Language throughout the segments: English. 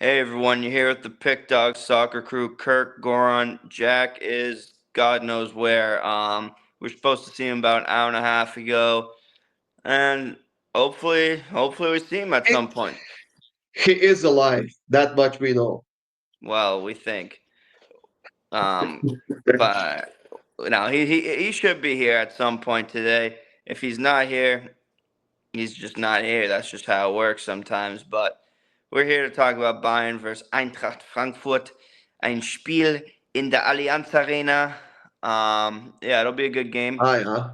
Hey everyone, you're here with the Pick Dawgz soccer crew. Kirk, Goran, Jack is God knows where. We're supposed to see him about an hour and a half ago, and hopefully we see him at He, some point. he is alive. That much we know. Well, we think. Um, but no, he should be here at some point today. If he's not here, he's just not here. That's just how it works sometimes. But we're here to talk about Bayern versus Eintracht Frankfurt. Ein Spiel in der Allianz Arena. Yeah, it'll be a good game. Aye, huh?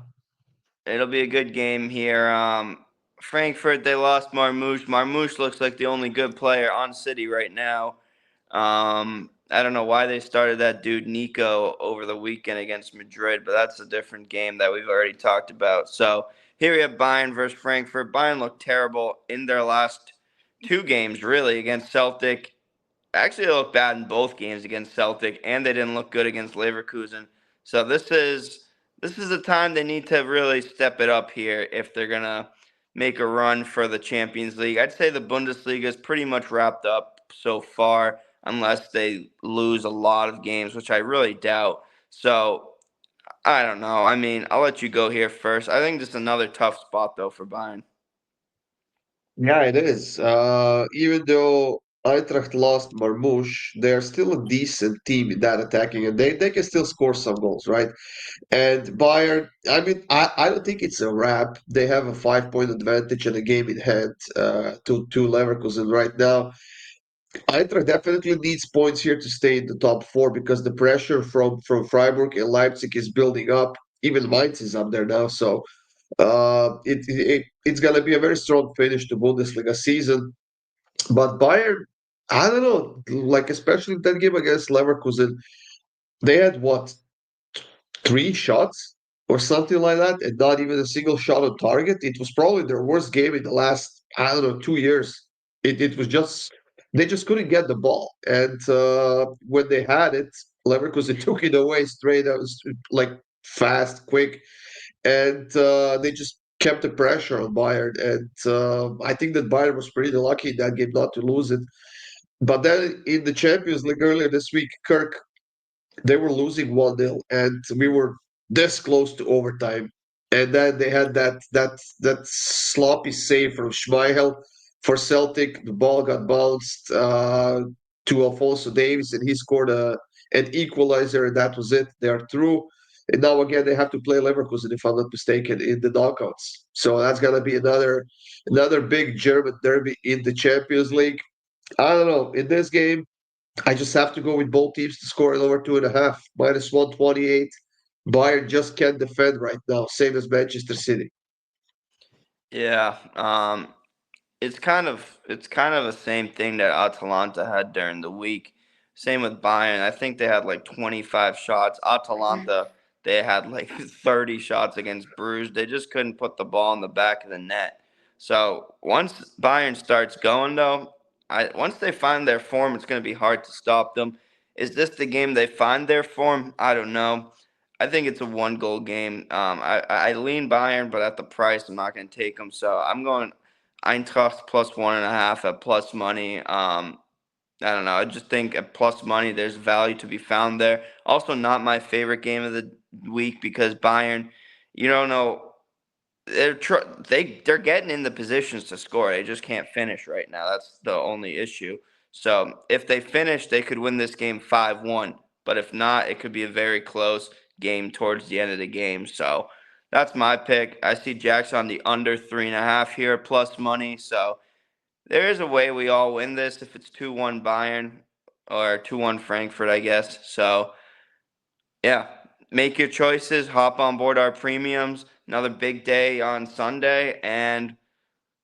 It'll be a good game here. Frankfurt, they lost Marmouche. Marmouche looks like the only good player on City right now. I don't know why they started that dude Nico over the weekend against Madrid, but that's a different game that we've already talked about. So here we have Bayern versus Frankfurt. Bayern looked terrible in their last two games, really, against Celtic. Actually, they looked bad in both games against Celtic, and they didn't look good against Leverkusen. So this is a time they need to really step it up here if they're gonna make a run for the Champions League. I'd say the Bundesliga is pretty much wrapped up so far, unless they lose a lot of games, which I really doubt. So I don't know. I mean, I'll let you go here first. I think this is another tough spot though for Bayern. Yeah, it is. Even though Eintracht lost Marmoush, they're still a decent team in that attacking, and they can still score some goals, right? And Bayern, I mean, I don't think it's a wrap. They have a 5 point advantage and a game in hand to Leverkusen right now. Eintracht definitely needs points here to stay in the top four because the pressure from Freiburg and Leipzig is building up. Even Mainz is up there now, so it's gonna be a very strong finish to Bundesliga season. But Bayern, I don't know, like especially that game against Leverkusen, they had what, three shots or something like that, and not even a single shot on target. It was probably their worst game in the last, I don't know, 2 years. It was just they just couldn't get the ball, and when they had it, Leverkusen took it away straight out, like fast, quick, and they just kept the pressure on Bayern. And I think that Bayern was pretty lucky in that game not to lose it. But then in the Champions League earlier this week, Kirk, they were losing 1-0, and we were this close to overtime. And then they had that sloppy save from Schmeichel for Celtic. The ball got bounced to Alfonso Davies, and he scored an equalizer, and that was it. They are through. And now again they have to play Leverkusen, if I'm not mistaken, in the knockouts. So that's gonna be another big German derby in the Champions League. I don't know. In this game, I just have to go with both teams to score at over 2.5, minus 128. Bayern just can't defend right now, same as Manchester City. Yeah. It's kind of the same thing that Atalanta had during the week. Same with Bayern. I think they had like 25 shots. Atalanta, they had like 30 shots against Bruges. They just couldn't put the ball in the back of the net. So once Bayern starts going though, once they find their form, it's going to be hard to stop them. Is this the game they find their form? I don't know. I think it's a one-goal game. I lean Bayern, but at the price, I'm not going to take them. So I'm going Eintracht plus 1.5 at plus money. I don't know. I just think at plus money, there's value to be found there. Also, not my favorite game of the week because Bayern, you don't know, they're getting in the positions to score. They just can't finish right now. That's the only issue. So if they finish, they could win this game 5-1. But if not, it could be a very close game towards the end of the game. So that's my pick. I see Jackson on the under 3.5 here plus money. So there is a way we all win this if it's 2-1 Bayern or 2-1 Frankfurt, I guess. So yeah, make your choices. Hop on board our premiums. Another big day on Sunday, and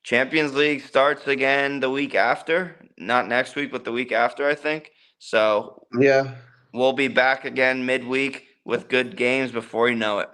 Champions League starts again the week after. Not next week, but the week after, I think. So Yeah, we'll be back again midweek with good games before you know it.